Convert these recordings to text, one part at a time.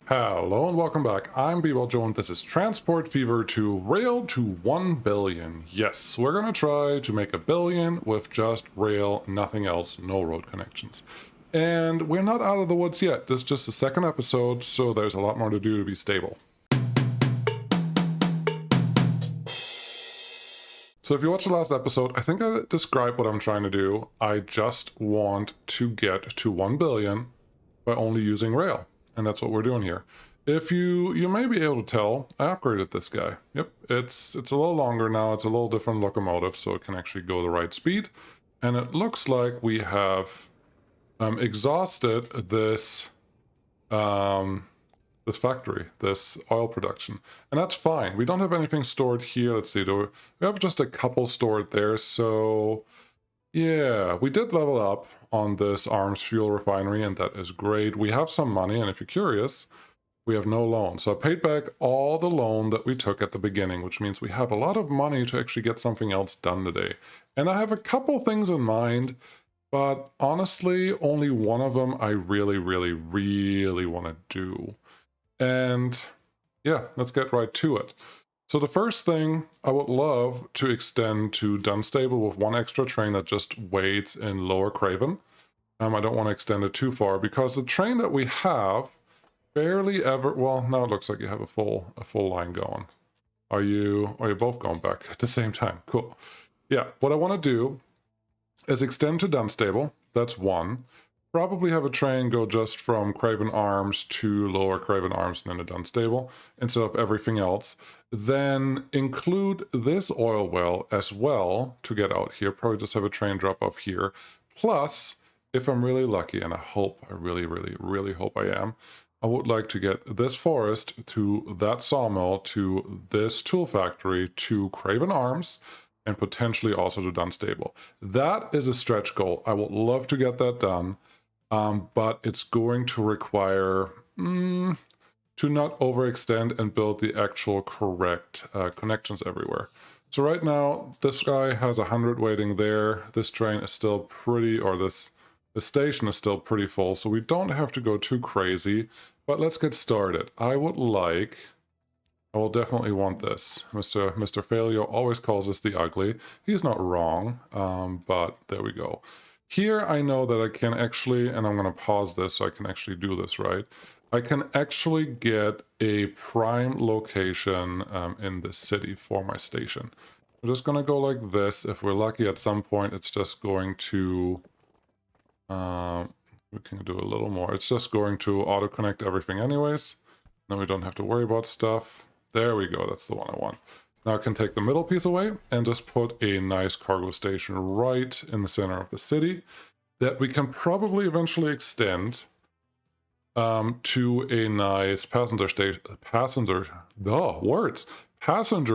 Hello and welcome back. I'm B-Well Joe and this is Transport Fever to rail to 1 billion. Yes, we're gonna try to make a billion with just rail, nothing else, no road connections. And we're not out of the woods yet. This is just the second episode, so there's a lot more to do to be stable. So if you watched the last episode, I think I described what I'm trying to do. I just want to get to 1 billion by only using rail. And that's what we're doing here. If you may be able to tell, I upgraded this guy. Yep, it's a little longer now. It's a little different locomotive, so it can actually go the right speed. And it looks like we have exhausted this this factory, this oil production, and that's fine. We don't have anything stored here. Let's see, we have just a couple stored there. So yeah, we did level up on this arms fuel refinery, and that is great. We have some money, and if you're curious, we have no loan. So I paid back all the loan that we took at the beginning, which means we have a lot of money to actually get something else done today. And I have a couple things in mind, but honestly, only one of them I really want to do. And yeah, let's get right to it. So the first thing, I would love to extend to Dunstable with one extra train that just waits in Lower Craven. I don't want to extend it too far because the train that we have barely ever, well, now it looks like you have a full line going. Are you both going back at the same time? Cool. Yeah, what I want to do is extend to Dunstable. That's one. Probably have a train go just from Craven Arms to Lower Craven Arms and then to Dunstable instead of everything else. Then include this oil well as well to get out here. Probably just have a train drop off here. Plus, if I'm really lucky, and I really hope I am, I would like to get this forest to that sawmill, to this tool factory, to Craven Arms, and potentially also to Dunstable. That is a stretch goal. I would love to get that done. But it's going to require to not overextend and build the actual correct connections everywhere. So right now, this guy has 100 waiting there. This train is still pretty, or the station is still pretty full, so we don't have to go too crazy. But let's get started. I will definitely want this. Mr. Failio always calls us the ugly. He's not wrong, but there we go. Here I know that I can actually, and I'm going to pause this so I can actually do this right, I can actually get a prime location in the city for my station. I'm just going to go like this. If we're lucky at some point, it's just going to, we can do a little more. It's just going to auto-connect everything anyways. Then we don't have to worry about stuff. There we go, that's the one I want. Now I can take the middle piece away and just put a nice cargo station right in the center of the city that we can probably eventually extend to a nice passenger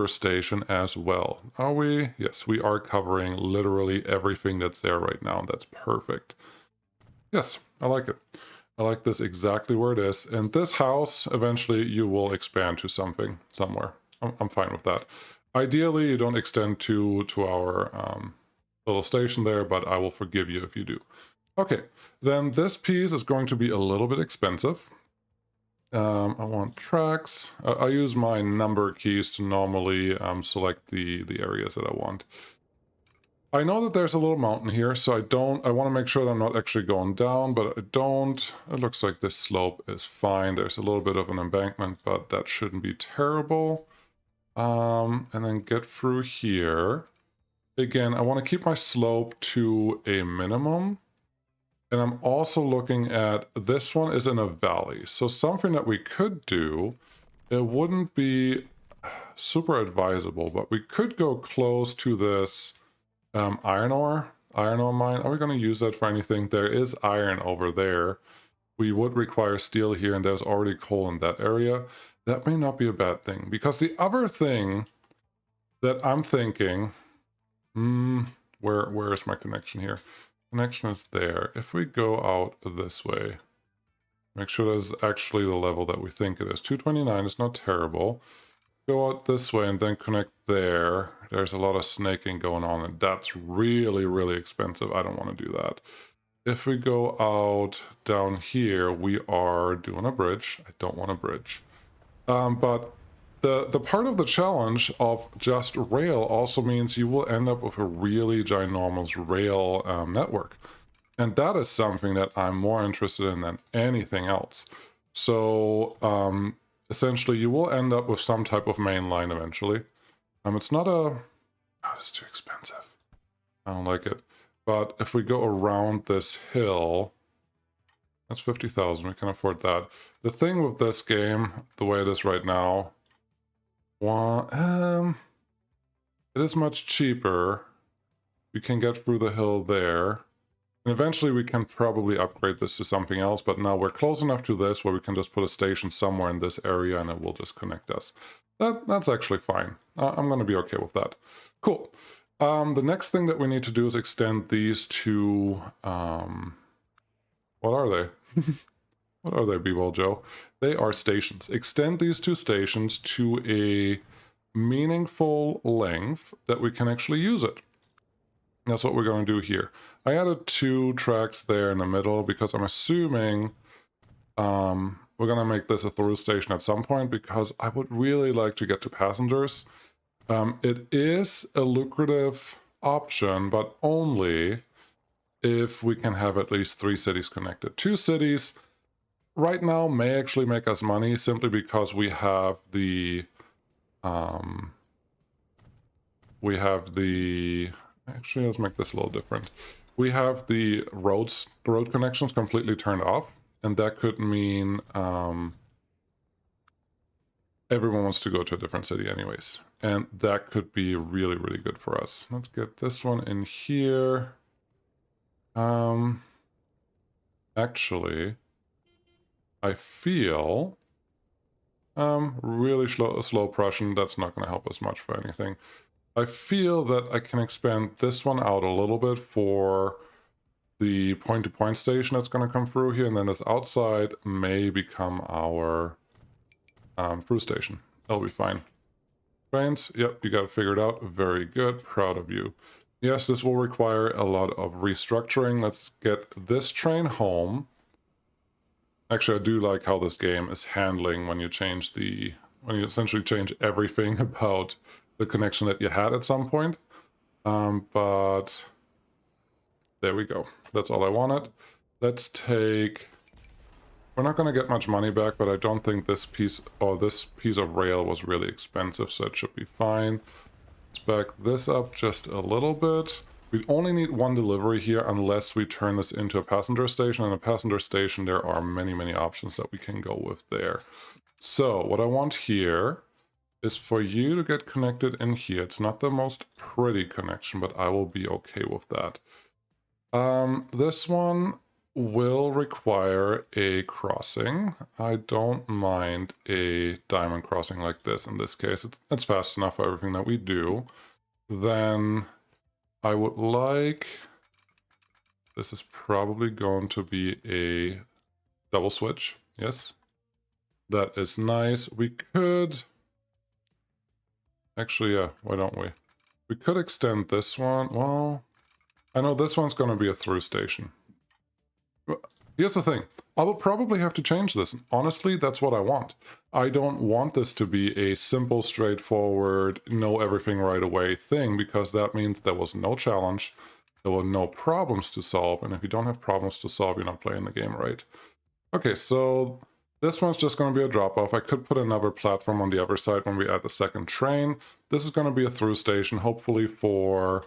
station as well. Are we? Yes, we are covering literally everything that's there right now. That's perfect. Yes, I like it. I like this exactly where it is. And this house, eventually you will expand to something somewhere. I'm fine with that. Ideally, you don't extend to our little station there, but I will forgive you if you do. Okay, then this piece is going to be a little bit expensive. I want tracks. I use my number keys to normally select the areas that I want. I know that there's a little mountain here, so I want to make sure that I'm not actually going down, but it looks like this slope is fine. There's a little bit of an embankment, but that shouldn't be terrible. And then get through here. Again, I want to keep my slope to a minimum. And I'm also looking at, this one is in a valley. So something that we could do, it wouldn't be super advisable, but we could go close to this iron ore mine. Are we going to use that for anything? There is iron over there. We would require steel here, and there's already coal in that area. That may not be a bad thing, because the other thing that I'm thinking, where is my connection here? Connection is there. If we go out this way, make sure that's actually the level that we think it is. 229 is not terrible. Go out this way and then connect there. There's a lot of snaking going on, and that's really expensive. I don't want to do that. if we go out down here, we are doing a bridge. I don't want a bridge. But the part of the challenge of just rail also means you will end up with a really ginormous rail network. And that is something that I'm more interested in than anything else. So essentially, you will end up with some type of main line eventually. It's not a... Oh, it's too expensive. I don't like it. But if we go around this hill, that's 50,000. We can afford that. The thing with this game, the way it is right now, it is much cheaper. We can get through the hill there. And eventually we can probably upgrade this to something else, but now we're close enough to this where we can just put a station somewhere in this area and it will just connect us. That's actually fine. I'm going to be okay with that. Cool. The next thing that we need to do is extend these to... what are they? What are they, B-Ball Joe? They are stations. Extend these two stations to a meaningful length that we can actually use it. That's what we're going to do here. I added 2 tracks there in the middle because I'm assuming we're going to make this a through station at some point because I would really like to get to passengers. It is a lucrative option, but only if we can have at least 3 cities connected. 2 cities right now may actually make us money simply because we have the actually, let's make this a little different. We have the road connections completely turned off, and that could mean everyone wants to go to a different city anyways, and that could be really, really good for us. Let's get this one in here. Actually, I feel really slow Prussian. That's not going to help us much for anything. I feel that I can expand this one out a little bit for the point-to-point station that's going to come through here, and then this outside may become our through station. That'll be fine. Trains, yep, you got it figured out. Very good, proud of you. Yes, this will require a lot of restructuring. Let's get this train home. Actually, I do like how this game is handling when you change when you essentially change everything about the connection that you had at some point. But there we go. That's all I wanted. Let's take... We're not going to get much money back, but I don't think this piece of rail was really expensive, so it should be fine. Let's back this up just a little bit. We only need 1 delivery here unless we turn this into a passenger station. And a passenger station, there are many, many options that we can go with there. So what I want here is for you to get connected in here. It's not the most pretty connection, but I will be okay with that. This one will require a crossing. I don't mind a diamond crossing like this. In this case, it's fast enough for everything that we do. Then I would like... This is probably going to be a double switch. Yes. That is nice. We could... Actually, yeah, why don't we? We could extend this one. Well, I know this one's going to be a through station. Here's the thing. I will probably have to change this. Honestly, that's what I want. I don't want this to be a simple, straightforward, know everything right away thing, because that means there was no challenge, there were no problems to solve, and if you don't have problems to solve, you're not playing the game right. Okay, so this one's just going to be a drop-off. I could put another platform on the other side when we add the second train. This is going to be a through station, hopefully for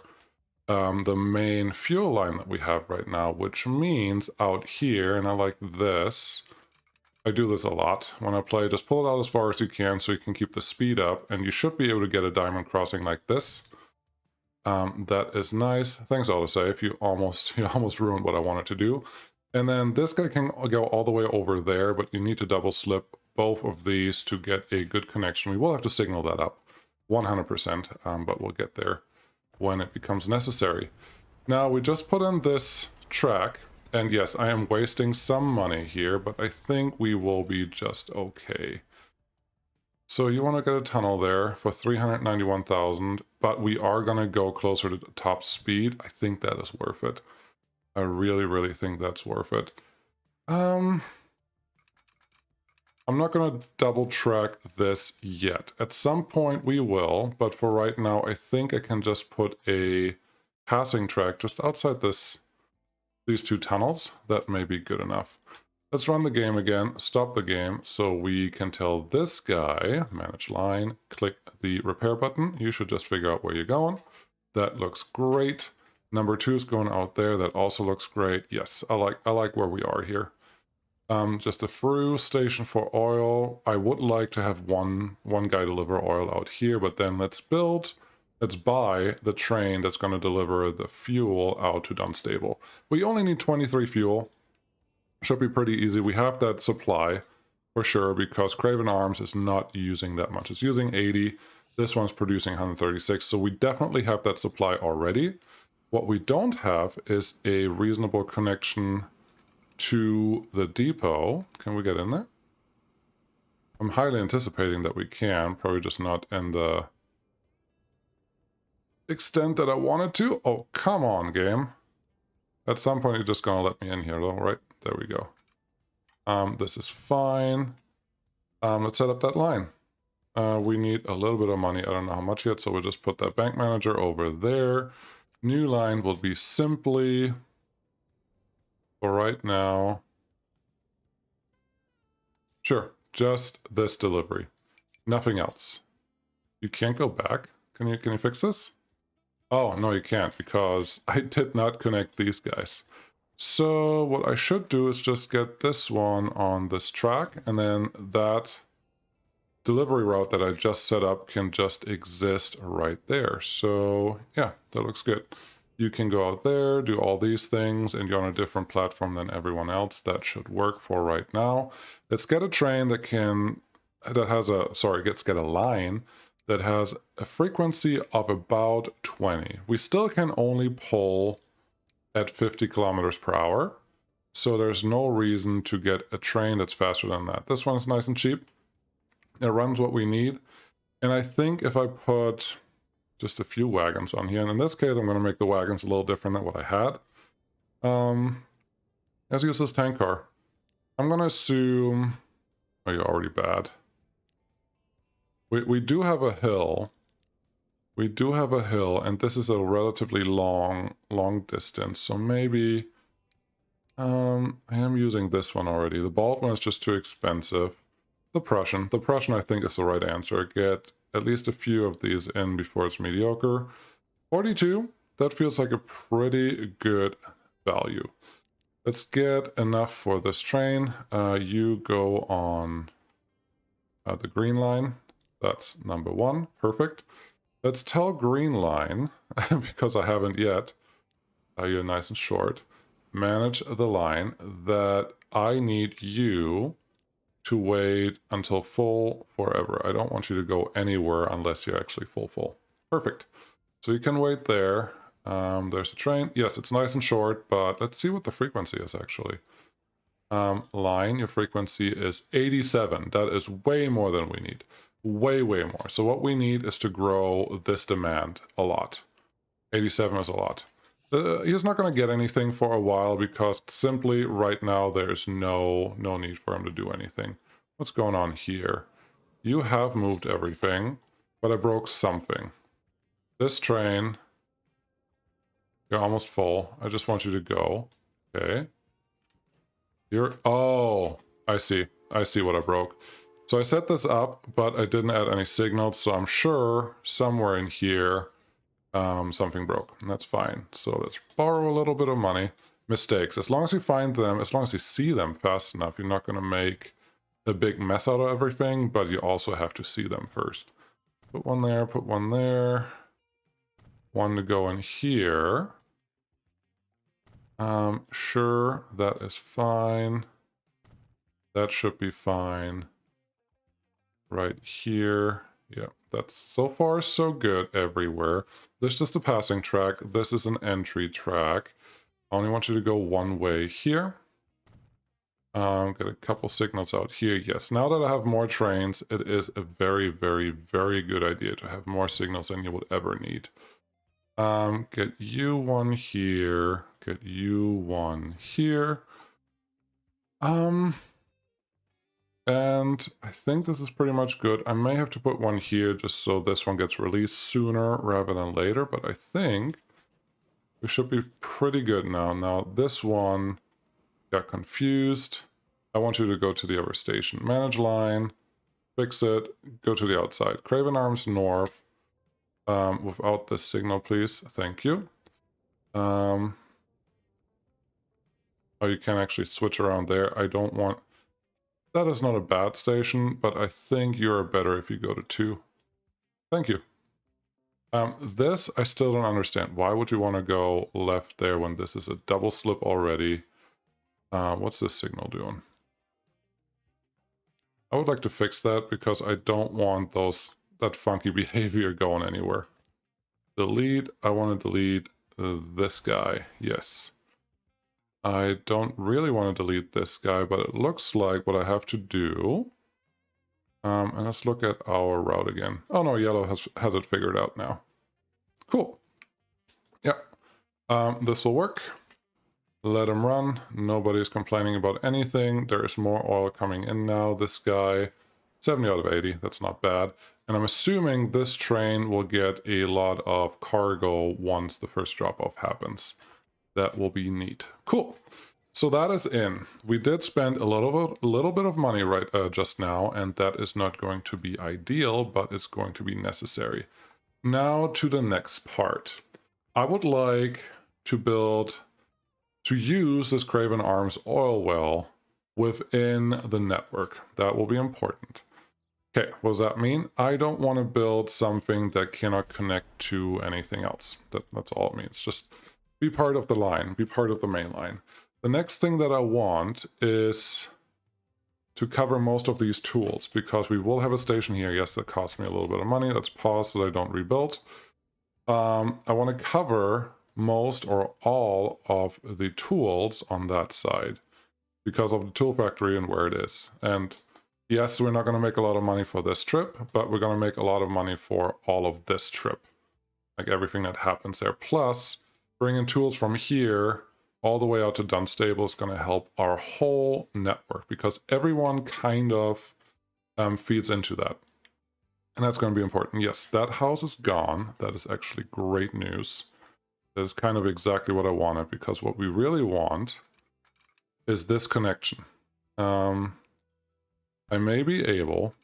the main fuel line that we have right now, which means out here, and I like this, I do this a lot when I play, just pull it out as far as you can so you can keep the speed up, and you should be able to get a diamond crossing like this. That is nice. Thanks all to say, if you almost ruined what I wanted to do. And then this guy can go all the way over there, but you need to double slip both of these to get a good connection. We will have to signal that up 100%, but we'll get there when it becomes necessary. Now, we just put in this track, and yes, I am wasting some money here, but I think we will be just okay. So you want to get a tunnel there for 391,000, but we are going to go closer to the top speed. I think that is worth it. I really, really think that's worth it. I'm not going to double track this yet. At some point we will, but for right now, I think I can just put a passing track just outside these two tunnels. That may be good enough. Let's run the game again, stop the game, so we can tell this guy, manage line, click the repair button. You should just figure out where you're going. That looks great. Number 2 is going out there. That also looks great. Yes, I like where we are here. Just a through station for oil. I would like to have one guy deliver oil out here, but then let's buy the train that's going to deliver the fuel out to Dunstable. We only need 23 fuel. Should be pretty easy. We have that supply for sure because Craven Arms is not using that much. It's using 80. This one's producing 136. So we definitely have that supply already. What we don't have is a reasonable connection to the depot. Can we get in there? I'm highly anticipating that we can. Probably just not in the extent that I wanted to. Oh, come on, game. At some point, you're just going to let me in here, though, right? There we go. This is fine. Let's set up that line. We need a little bit of money. I don't know how much yet, so we'll just put that bank manager over there. New line will be simply, for right now, sure, just this delivery. Nothing else. You can't go back. Can you fix this? Oh, no, you can't, because I did not connect these guys. So what I should do is just get this one on this track, and then that delivery route that I just set up can just exist right there. So yeah, that looks good. You can go out there, do all these things, and you're on a different platform than everyone else. That should work for right now. Let's get a train that let's get a line that has a frequency of about 20. We still can only pull at 50 kilometers per hour, so there's no reason to get a train that's faster than that. This one is nice and cheap. It runs what we need, and I think if I put just a few wagons on here, and in this case I'm going to make the wagons a little different than what I had. Let's use this tank car. I'm going to assume... Oh, you're already bad. We do have a hill. We do have a hill, and this is a relatively long distance, so maybe... I am using this one already. The bald one is just too expensive. The Prussian I think is the right answer. Get at least a few of these in before it's mediocre. 42, that feels like a pretty good value. Let's get enough for this train. You go on the green line. That's number 1. Perfect. Let's tell green line, because I haven't yet, you're nice and short, manage the line, that I need you to wait until full forever. I don't want you to go anywhere unless you're actually full. Perfect. So you can wait there. There's the train. Yes, it's nice and short, but let's see what the frequency is actually. Line, your frequency is 87. That is way more than we need. Way more. So what we need is to grow this demand a lot. 87 is a lot. He's not going to get anything for a while because simply right now there's no need for him to do anything. What's going on here? You have moved everything, but I broke something. This train, you're almost full. I just want you to go. Okay. Oh, I see what I broke. So I set this up, but I didn't add any signals, so I'm sure somewhere in here something broke, and that's fine. So let's borrow a little bit of money. Mistakes, as long as you find them, as long as you see them fast enough, you're not going to make a big mess out of everything, but you also have to see them first. Put one there, put one there. One to go in here. Sure, that is fine. That should be fine. Right here. Yep, that's so far so good everywhere. This is just a passing track. This is an entry track. I only want you to go one way here. Get a couple signals out here. Yes, now that I have more trains, it is a very good idea to have more signals than you would ever need. Get you one here. Get you one here. And I think this is pretty much good. I may have to put one here just so this one gets released sooner rather than later, but I think we should be pretty good now. Now, this one got confused. I want you to go to the other station. Manage line, fix it, go to the outside. Craven Arms North. Without this signal, please. Thank you. Oh, you can actually switch around there. I don't want... That is not a bad station, but I think you're better if you go to 2. Thank you. This, I still don't understand. Why would you want to go left there when this is a double slip already? What's this signal doing? I would like to fix that because I don't want that funky behavior going anywhere. Delete. I want to delete this guy. Yes. I don't really want to delete this guy, but it looks like what I have to do... and let's look at our route again. Oh no, yellow has it figured out now. Cool. Yep. This will work. Let them run. Nobody's complaining about anything. There is more oil coming in now. This guy, 70 out of 80. That's not bad. And I'm assuming this train will get a lot of cargo once the first drop-off happens. That will be neat. Cool. So that is in. We did spend a little bit of money just now, and that is not going to be ideal, but it's going to be necessary. Now to the next part. I would like to use this Craven Arms oil well within the network. That will be important. Okay, what does that mean? I don't want to build something that cannot connect to anything else. That's all it means. Just be part of the line, be part of the main line. The next thing that I want is to cover most of these tools, because we will have a station here. Yes, that costs me a little bit of money. Let's pause so that I don't rebuild. I want to cover most or all of the tools on that side because of the tool factory and where it is. And yes, we're not going to make a lot of money for this trip, but we're going to make a lot of money for all of this trip. Like everything that happens there. Plus, bringing tools from here all the way out to Dunstable is going to help our whole network because everyone kind of feeds into that. And that's going to be important. Yes, that house is gone. That is actually great news. That is kind of exactly what I wanted, because what we really want is this connection. I may be able...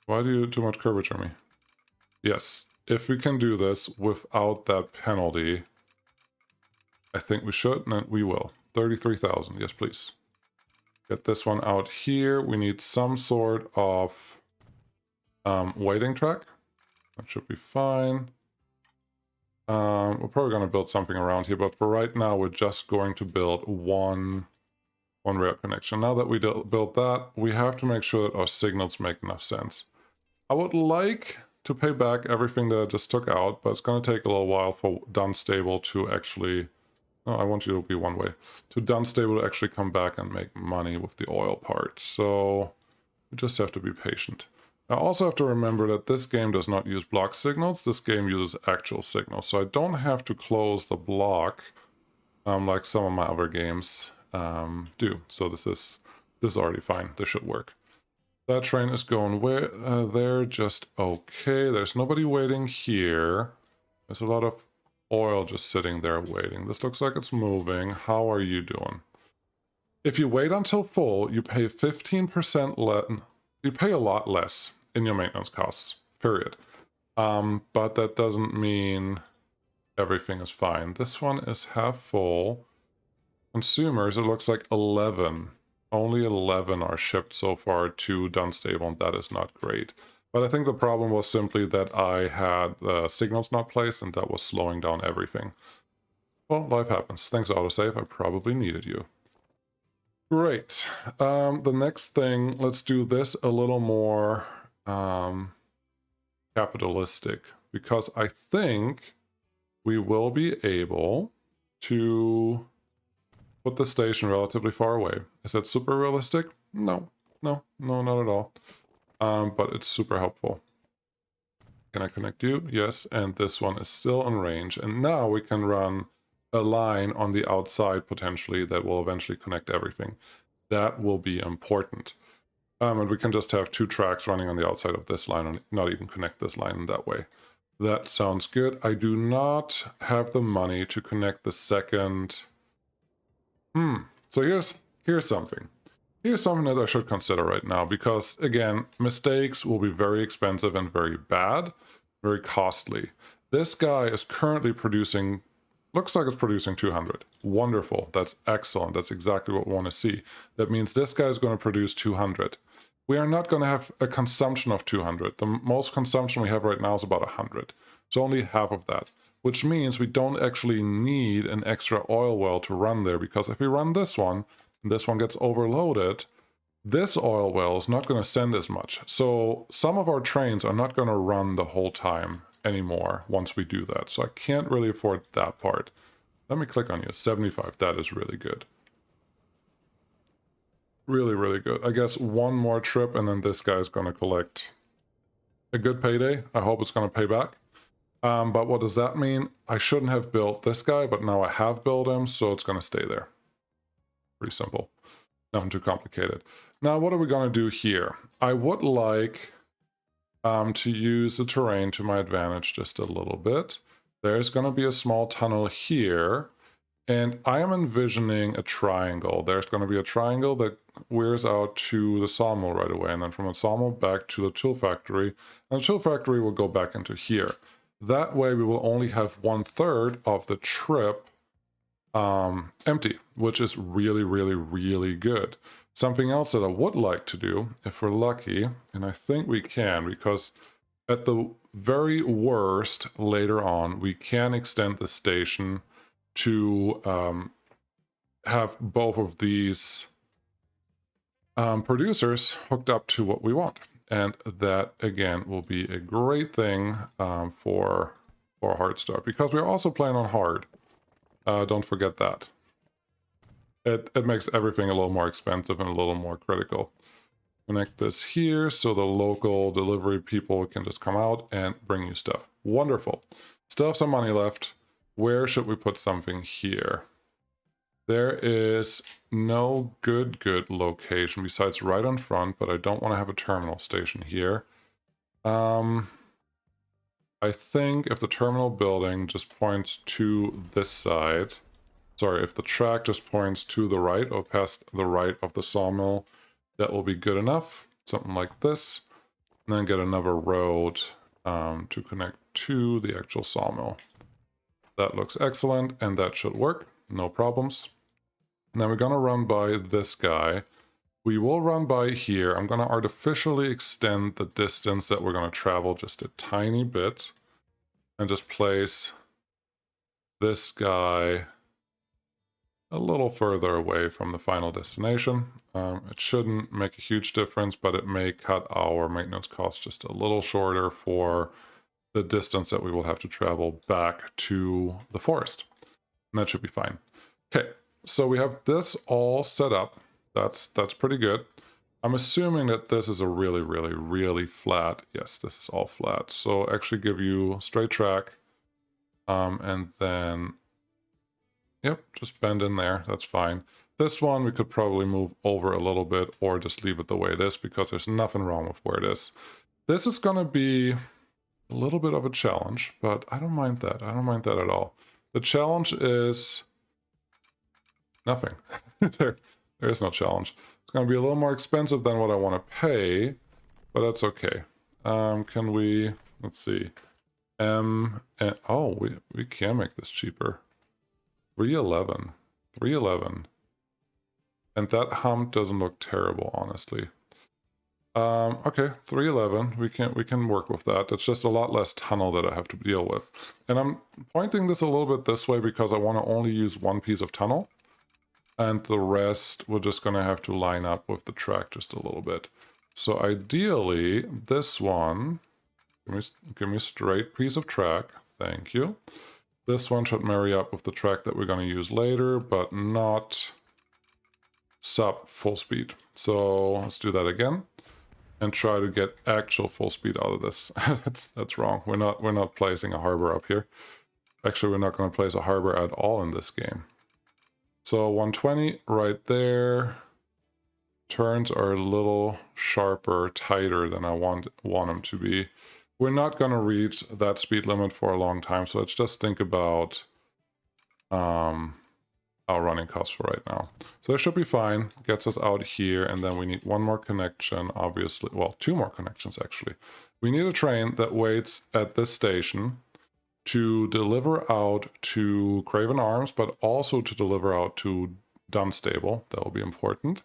Why do you too much curvature me? Yes, if we can do this without that penalty, I think we should, and we will. 33,000, yes please. Get this one out here. We need some sort of waiting track. That should be fine. We're probably going to build something around here, but for right now, we're just going to build one rail connection. Now that we built that, we have to make sure that our signals make enough sense. I would like to pay back everything that I just took out, but it's going to take a little while for Dunstable to actually... No, I want you to be one way. To Dunstable to actually come back and make money with the oil part. So we just have to be patient. I also have to remember that this game does not use block signals. This game uses actual signals. So I don't have to close the block like some of my other games do. So this is already fine. This should work. That train is going where there, just okay. There's nobody waiting here. There's a lot of oil just sitting there waiting. This looks like it's moving. How are you doing? If you wait until full, you pay 15% less. You pay a lot less in your maintenance costs, period. But that doesn't mean everything is fine. This one is half full. Consumers, it looks like 11. Only 11 are shipped so far to Dunstable, and that is not great. But I think the problem was simply that I had the signals not placed, and that was slowing down everything. Well, life happens. Thanks, autosave. I probably needed you. Great. The next thing, let's do this a little more capitalistic, because I think we will be able to put the station relatively far away. Is that super realistic? No, not at all. But it's super helpful. Can I connect you? Yes, and this one is still in range. And now we can run a line on the outside potentially that will eventually connect everything. That will be important. And we can just have 2 tracks running on the outside of this line and not even connect this line in that way. That sounds good. I do not have the money to connect the second. So here's something. Here's something that I should consider right now, because again, mistakes will be very expensive and very bad, very costly. This guy is currently producing, looks like it's producing 200. Wonderful. That's excellent. That's exactly what we want to see. That means this guy is going to produce 200. We are not going to have a consumption of 200. The most consumption we have right now is about 100. So only half of that, which means we don't actually need an extra oil well to run there, because if we run this one, and this one gets overloaded, this oil well is not going to send as much. So some of our trains are not going to run the whole time anymore once we do that. So I can't really afford that part. Let me click on you. 75. That is really good. Really, really good. I guess one more trip and then this guy is going to collect a good payday. I hope it's going to pay back. But what does that mean? I shouldn't have built this guy, but now I have built him, so it's going to stay there. Pretty simple. Nothing too complicated. Now, what are we going to do here? I would like to use the terrain to my advantage just a little bit. There's going to be a small tunnel here. And I am envisioning a triangle. There's going to be a triangle that wears out to the sawmill right away, and then from the sawmill back to the tool factory, and the tool factory will go back into here. That way we will only have 1/3 of the trip empty, which is really, really, really good. Something else that I would like to do, if we're lucky, and I think we can, because at the very worst later on, we can extend the station to have both of these producers hooked up to what we want. And that, again, will be a great thing for hard start, because we're also playing on hard. Don't forget that. It makes everything a little more expensive and a little more critical. Connect this here so the local delivery people can just come out and bring you stuff. Wonderful. Still have some money left. Where should we put something here? There is no good location besides right on front, but I don't want to have a terminal station here. I think if the terminal building just points to this side, sorry, if the track just points to the right or past the right of the sawmill, that will be good enough. Something like this. And then get another road to connect to the actual sawmill. That looks excellent, and that should work. No problems. Now we're going to run by this guy. We will run by here. I'm going to artificially extend the distance that we're going to travel just a tiny bit. And just place this guy a little further away from the final destination. It shouldn't make a huge difference, but it may cut our maintenance costs just a little shorter for the distance that we will have to travel back to the forest. And that should be fine. Okay, so we have this all set up. That's pretty good. I'm assuming that this is a really, really, really flat. Yes, this is all flat. So actually give you straight track. And then, yep, just bend in there. That's fine. This one we could probably move over a little bit or just leave it the way it is, because there's nothing wrong with where it is. This is going to be a little bit of a challenge, but I don't mind that. I don't mind that at all. The challenge is nothing. There is no challenge. It's going to be a little more expensive than what I want to pay, but that's okay. Can we, let's see. And oh, we can make this cheaper. 311. 311. And that hump doesn't look terrible, honestly. Okay, 311. We can work with that. It's just a lot less tunnel that I have to deal with. And I'm pointing this a little bit this way because I want to only use one piece of tunnel. And the rest we're just going to have to line up with the track just a little bit. So ideally, this one, give me a straight piece of track. Thank you. This one should marry up with the track that we're going to use later, but not sub full speed. So let's do that again. and try to get actual full speed out of this. That's wrong. We're not placing a harbor up here. Actually, we're not going to place a harbor at all in this game. So 120 right there. Turns are a little sharper, tighter than I want them to be. We're not going to reach that speed limit for a long time, so let's just think about our running costs for right now. So that should be fine. Gets us out here, and then we need one more connection, obviously. Well, two more connections, actually. We need a train that waits at this station to deliver out to Craven Arms, but also to deliver out to Dunstable. That will be important.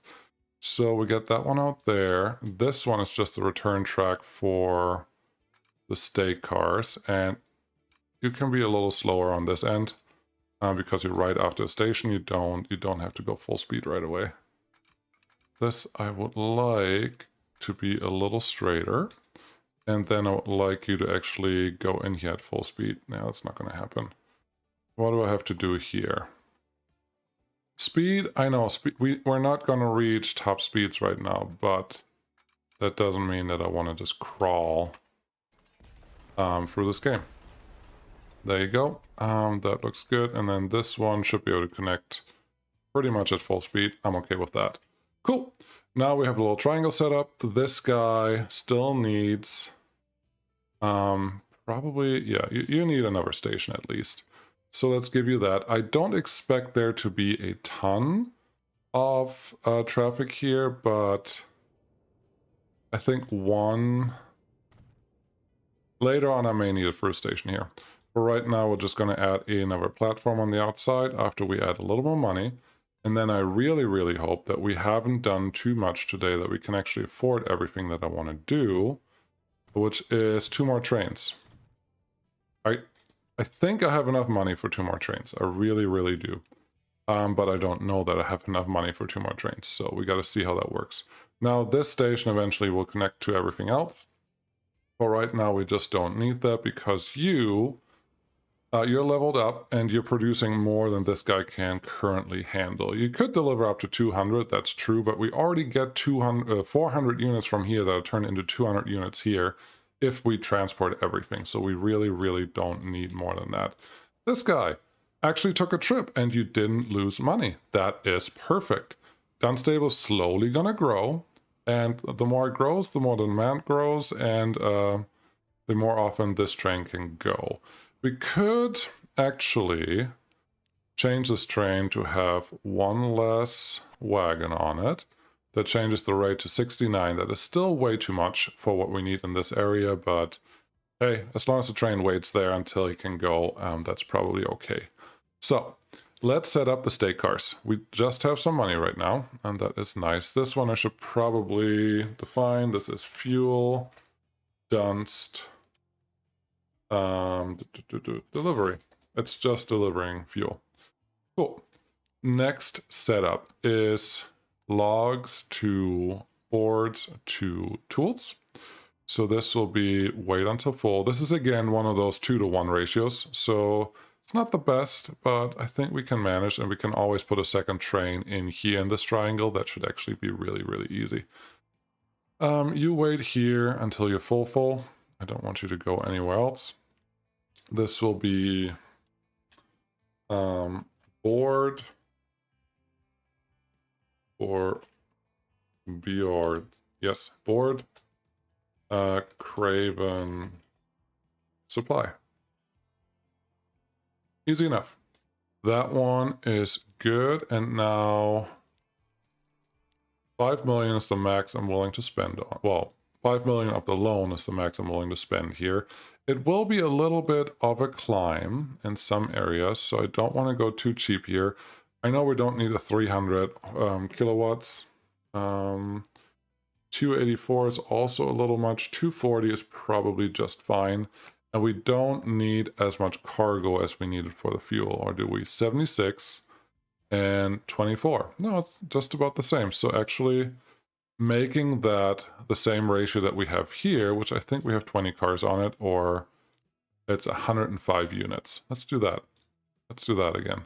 So we get that one out there. This one is just the return track for the stake cars, and you can be a little slower on this end because you're right after a station. You don't have to go full speed right away. This I would like to be a little straighter, and then I would like you to actually go in here at full speed. Now that's not going to happen. What do I have to do here? Speed, I know, we're not going to reach top speeds right now, but that doesn't mean that I want to just crawl through this game. There you go. That looks good. And then this one should be able to connect pretty much at full speed. I'm okay with that. Cool. Now we have a little triangle set up. This guy still needs probably, yeah, you need another station at least. So let's give you that. I don't expect there to be a ton of traffic here, but I think one... Later on I may need a first station here. For right now we're just going to add another platform on the outside after we add a little more money. And then I really, really hope that we haven't done too much today, that we can actually afford everything that I want to do, which is 2 more trains. I think I have enough money for 2 more trains. I really, really do. But I don't know that I have enough money for 2 more trains, so we got to see how that works. Now, this station eventually will connect to everything else. But right now, we just don't need that because you're leveled up and you're producing more than this guy can currently handle. You could deliver up to 200, that's true, but we already get 400 units from here that are turned into 200 units here if we transport everything. So we really, really don't need more than that. This guy actually took a trip and you didn't lose money. That is perfect. Dunstable is slowly going to grow. And the more it grows, the more the demand grows, and the more often this train can go. We could actually change this train to have one less wagon on it. That changes the rate to 69. That is still way too much for what we need in this area, but hey, as long as the train waits there until he can go, that's probably okay. So let's set up the stake cars. We just have some money right now, and that is nice. This one I should probably define. This is fuel, dunst, delivery. It's just delivering fuel. Cool. Next setup is logs to boards to tools. So this will be wait until full. This is again one of those 2-to-1 ratios. So it's not the best, but I think we can manage, and we can always put a second train in here in this triangle. That should actually be really, really easy. You wait here until you're full. I don't want you to go anywhere else. This will be board or Bjord. Yes, board, Craven, supply. Easy enough. That one is good, and now 5 million is the max I'm willing to spend on. Well, 5 million of the loan is the max I'm willing to spend here. It will be a little bit of a climb in some areas, so I don't want to go too cheap here. I know we don't need a 300 kilowatts. 284 is also a little much. 240 is probably just fine. And we don't need as much cargo as we needed for the fuel, or do we? 76 and 24. No, it's just about the same. So actually making that the same ratio that we have here, which I think we have 20 cars on it, or it's 105 units. Let's do that. Let's do that again.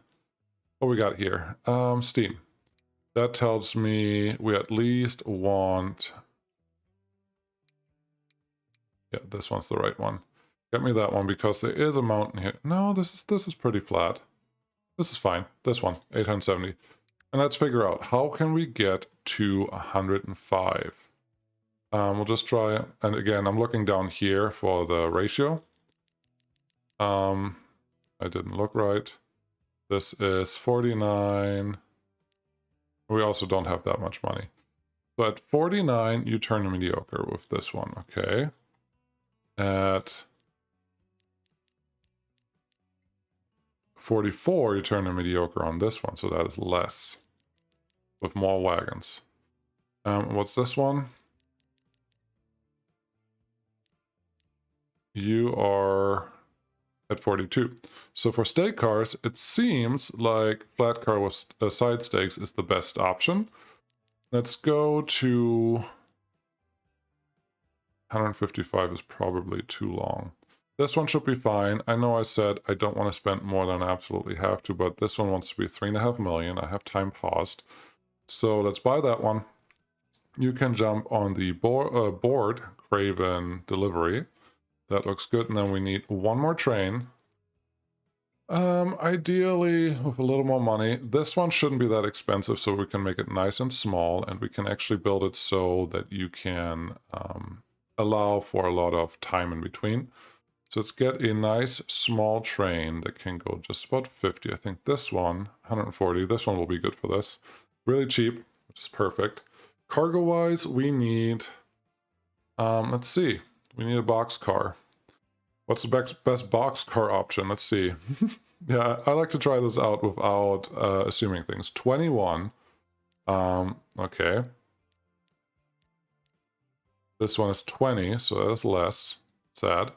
What we got here? Steam. That tells me we at least want Yeah, this one's the right one. Get me that one because there is a mountain here. No, this is pretty flat. This is fine. This one, 870. And let's figure out how can we get to 105. We'll just try, and again, I'm looking down here for the ratio. I didn't look right. This is 49. We also don't have that much money. So at 49, you turn to mediocre with this one, okay. At 44, you turn to mediocre on this one, so that is less. With more wagons. What's this one? You are at 42. So for stake cars, it seems like flat car with side stakes is the best option. Let's go to 155 is probably too long. This one should be fine. I know I said I don't want to spend more than I absolutely have to, but this one wants to be 3.5 million. I have time paused. So let's buy that one. You can jump on the board Craven delivery. That looks good. And then we need one more train. Ideally with a little more money. This one shouldn't be that expensive, so we can make it nice and small, and we can actually build it so that you can allow for a lot of time in between. So let's get a nice small train that can go just about 50. I think this one, 140, this one will be good for this. Really cheap, which is perfect. Cargo-wise, we need, let's see, we need a box car. What's the best box car option? Let's see. Yeah, I like to try this out without assuming things. 21. Okay. This one is 20, so that's less. Sad.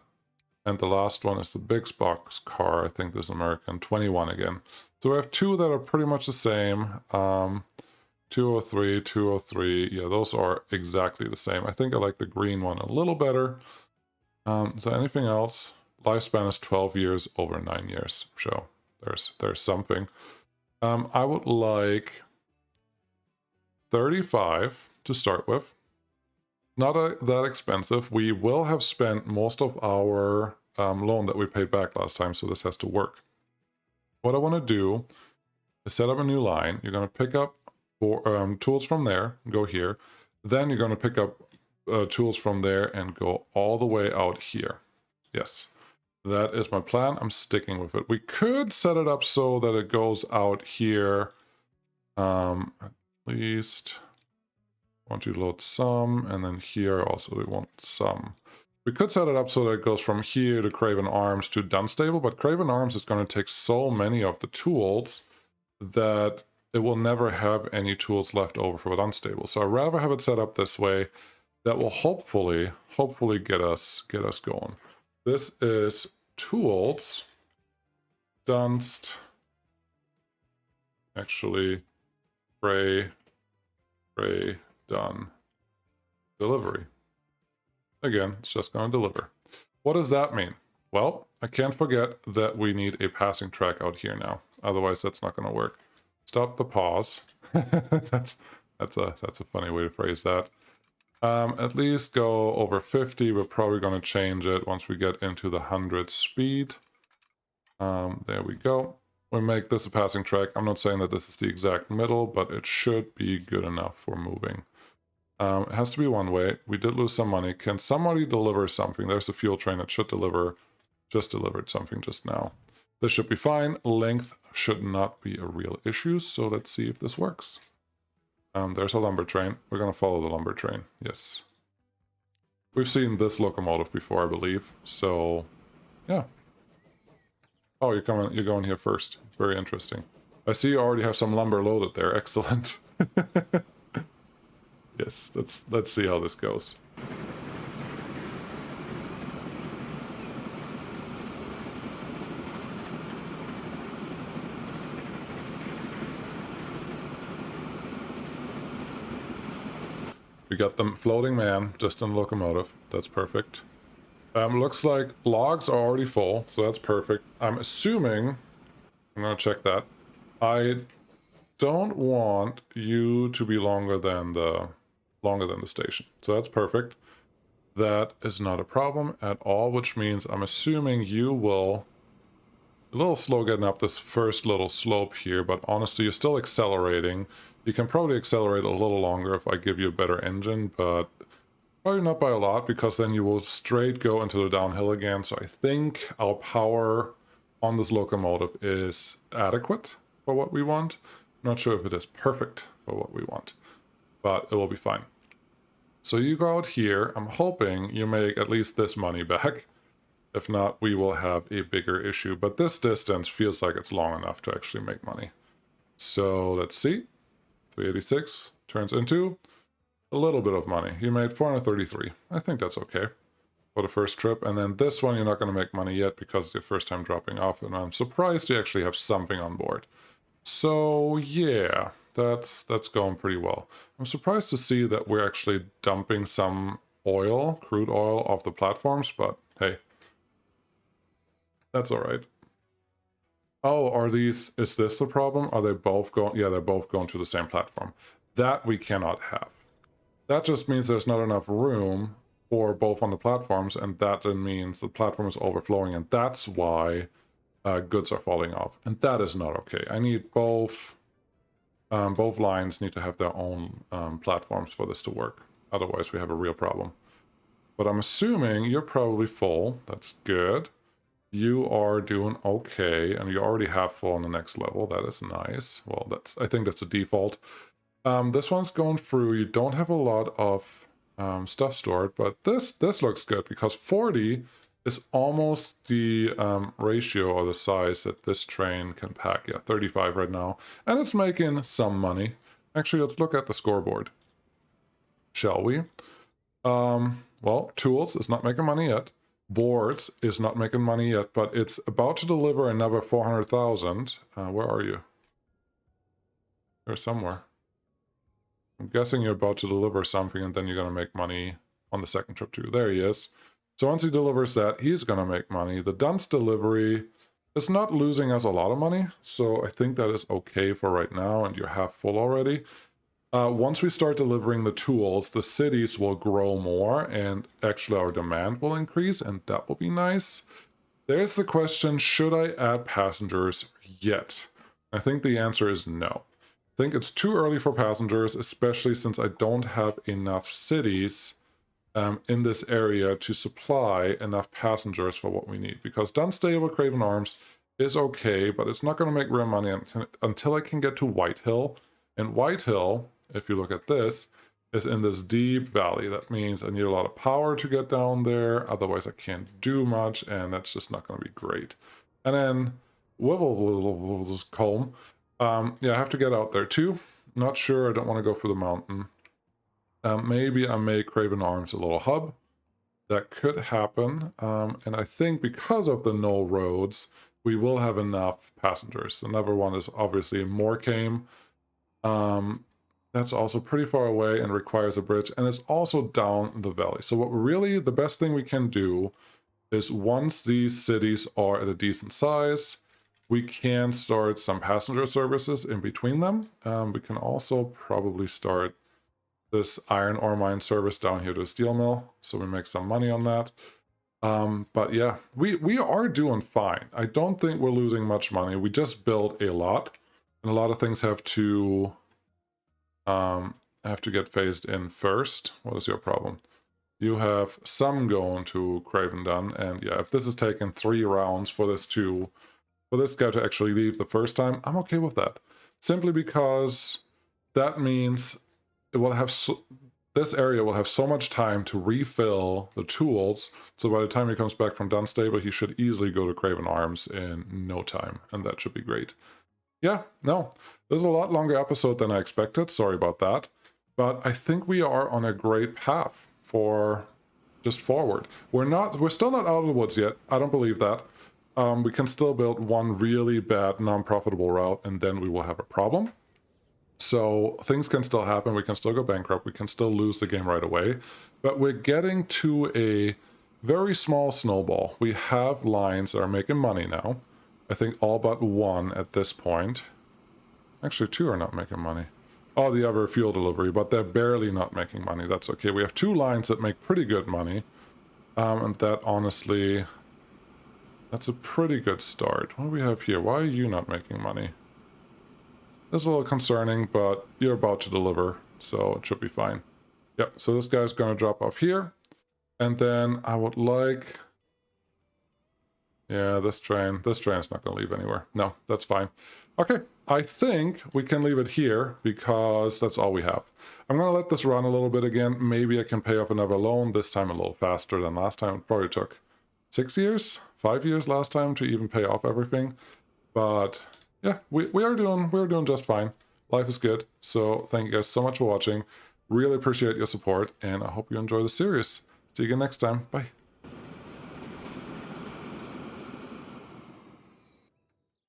And the last one is the big box car. I think this is American. 21 again. So we have two that are pretty much the same. 203, 203. Yeah, those are exactly the same. I think I like the green one a little better. Is there anything else? Lifespan is 12 years over 9 years. So there's something. I would like 35 to start with. Not that expensive. We will have spent most of our loan that we paid back last time, so this has to work. What I want to do is set up a new line. You're going to pick up tools from there, go here. Then you're going to pick up tools from there and go all the way out here. Yes, that is my plan. I'm sticking with it. We could set it up so that it goes out here. At least want you to load some, and then here also we want some. We could set it up so that it goes from here to Craven Arms to Dunstable, but Craven Arms is going to take so many of the tools that it will never have any tools left over for Dunstable. So I'd rather have it set up this way. That will hopefully get us going. This is tools. Dunst. Actually, pray, done. Delivery. Again, it's just going to deliver. What does that mean? Well, I can't forget that we need a passing track out here now. Otherwise, that's not going to work. Stop the pause. that's a funny way to phrase that. At least go over 50. We're probably going to change it once we get into the 100 speed. There we go. We make this a passing track. I'm not saying that this is the exact middle, but it should be good enough for moving. It has to be one way. We did lose some money. Can somebody deliver something? There's a fuel train that should deliver. Just delivered something just now. This should be fine. Length should not be a real issue. So let's see if this works. There's a lumber train. We're going to follow the lumber train. Yes. We've seen this locomotive before, I believe. So, yeah. Oh, you're going here first. Very interesting. I see you already have some lumber loaded there. Excellent. Yes, let's see how this goes. We got the floating man just in the locomotive. That's perfect. Looks like logs are already full, so that's perfect. I'm assuming, I'm gonna check that. I don't want you to be longer than the station, so that's perfect. That is not a problem at all, which means I'm assuming you will... A little slow getting up this first little slope here, but honestly, you're still accelerating. You can probably accelerate a little longer if I give you a better engine, but probably not by a lot, because then you will straight go into the downhill again. So I think our power on this locomotive is adequate for what we want. I'm not sure if it is perfect for what we want, but it will be fine. So you go out here. I'm hoping you make at least this money back. If not, we will have a bigger issue. But this distance feels like it's long enough to actually make money. So let's see. 386 turns into a little bit of money. You made 433. I think that's okay for the first trip. And then this one, you're not going to make money yet because it's your first time dropping off. And I'm surprised you actually have something on board. So yeah, that's going pretty well. I'm surprised to see that we're actually dumping some oil, crude oil, off the platforms. But hey, that's all right. Oh, are these... Is this the problem? Are they both going... Yeah, they're both going to the same platform. That we cannot have. That just means there's not enough room for both on the platforms, and that then means the platform is overflowing, and that's why goods are falling off. And that is not okay. I need both... both lines need to have their own platforms for this to work. Otherwise, we have a real problem. But I'm assuming you're probably full. That's good. You are doing okay, and you already have full on the next level. That is nice. Well, I think that's a default. This one's going through. You don't have a lot of stuff stored, but this looks good because 40 is almost the ratio or the size that this train can pack. Yeah, 35 right now, and it's making some money. Actually, let's look at the scoreboard, shall we? Well, tools is not making money yet. Boards is not making money yet, but it's about to deliver another 400,000. Where are you? You're somewhere. I'm guessing you're about to deliver something, and then you're going to make money on the second trip too. There he is. So once he delivers that, he's going to make money. The dunce delivery is not losing us a lot of money, so I think that is okay for right now, and you're half full already. Once we start delivering the tools, the cities will grow more, and actually our demand will increase, and that will be nice. There's the question, should I add passengers yet? I think the answer is no. I think it's too early for passengers, especially since I don't have enough cities in this area to supply enough passengers for what we need. Because Dunstable Craven Arms is okay, but it's not going to make real money until I can get to Whitehill. And Whitehill, if you look at this, is in this deep valley. That means I need a lot of power to get down there. Otherwise, I can't do much, and that's just not going to be great. And then Comb. Yeah, I have to get out there too. Not sure. I don't want to go through the mountain. Maybe I make Craven Arms a little hub. That could happen. And I think because of the no roads, we will have enough passengers. Another one is obviously Morecambe. That's also pretty far away and requires a bridge, and it's also down the valley. So what really, the best thing we can do is once these cities are at a decent size, we can start some passenger services in between them. We can also probably start this iron ore mine service down here to a steel mill, so we make some money on that. But yeah, we are doing fine. I don't think we're losing much money. We just built a lot, and a lot of things have to get phased in first. What is your problem? You have some going to Craven done, and yeah, if this is taking 3 rounds for this guy to actually leave the first time, I'm okay with that. Simply because that means it will have this area will have so much time to refill the tools, so by the time he comes back from Dunstable, he should easily go to Craven Arms in no time, and that should be great. Yeah, no, this is a lot longer episode than I expected. Sorry about that. But I think we are on a great path for just forward. We're still not out of the woods yet. I don't believe that. We can still build one really bad non-profitable route, and then we will have a problem. So things can still happen. We can still go bankrupt. We can still lose the game right away. But we're getting to a very small snowball. We have lines that are making money now. I think all but one at this point. Actually, 2 are not making money. all the other fuel delivery, but they're barely not making money. That's okay. We have 2 lines that make pretty good money. And that honestly, that's a pretty good start. What do we have here? Why are you not making money? That's a little concerning, but you're about to deliver, so it should be fine. Yep, so this guy's going to drop off here. And then I would like... Yeah, this train's not going to leave anywhere. No, that's fine. Okay, I think we can leave it here because that's all we have. I'm going to let this run a little bit again. Maybe I can pay off another loan, this time a little faster than last time. It probably took 6 years, 5 years last time to even pay off everything. But yeah, we're doing just fine. Life is good. So thank you guys so much for watching. Really appreciate your support, and I hope you enjoy the series. See you again next time. Bye.